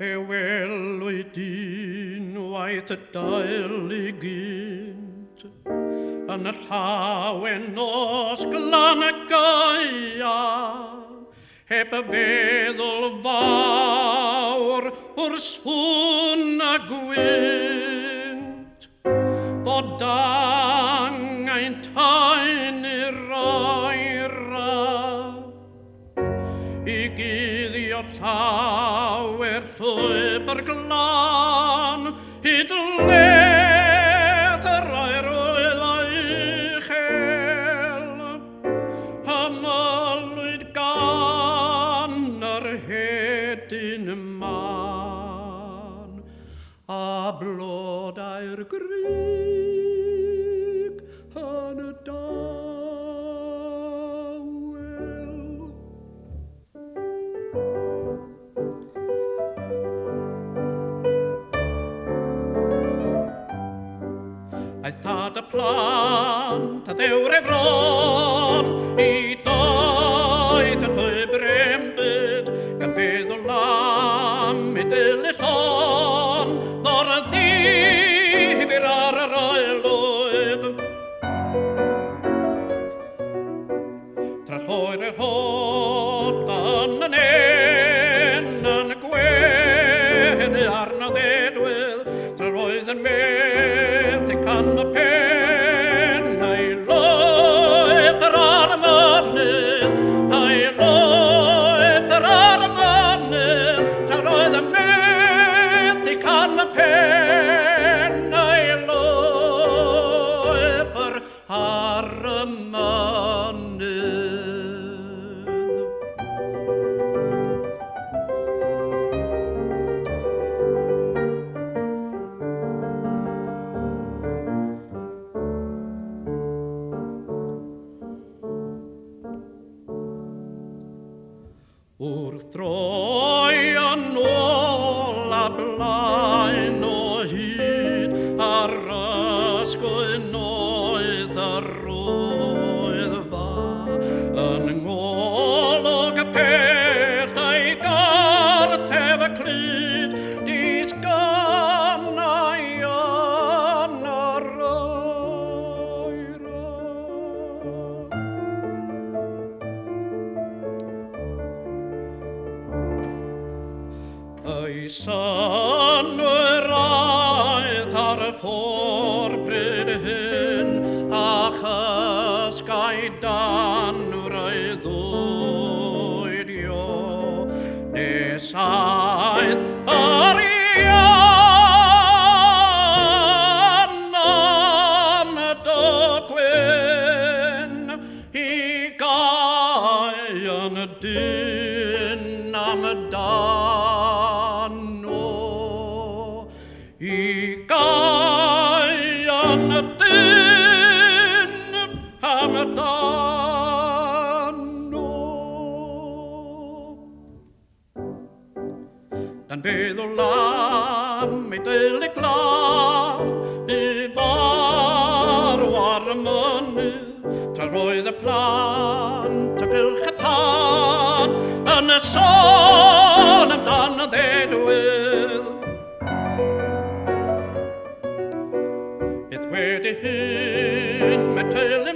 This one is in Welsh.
Wyt dyn waith y dail I gynt yn y llawen os glan y gaia heb y feddwl fawr wrth hwn a gwynt bod angen tain i'r aira I guddio llawer llwybr glan hyd leth yr air oedd a'i chel ymylwyd gan yr hedyn man a blodau'r grig yn y dawel. Aeth tad y plant a ddewr efron I doed y llwybr embyd gan feddwl am I dilys hon ddor y ddifyr ar yr aelwyd tra llwyr yr hod yn y nen yn y gwenu arno ddedwydd tra roedd yn can y pen a'i lwybr ar y mynydd a'i lwybr ar y mynydd tra roedd y methu can y pen a'i lwybr ar y mynydd. Wrth droi yn ôl a blaen o hyd ar ysgwyn oedd yr Wyddfa yn ngolwg y pell a'i gartef y clyd disgannau yn yr aira. Ei synwyr aeth ar y ffordd bryd hyn a chysgau danwr ei ddwydio nes aeth yr ian am y dogwyn I gau yn y dyn am y I gau yn y dyn am y dano. Dan feddwl am ei deulu glad I farw ar y mynydd tra roedd y plant o gylch y tân yn y sôn amdan y ddedwydd. Beth wedi hyn mae teulu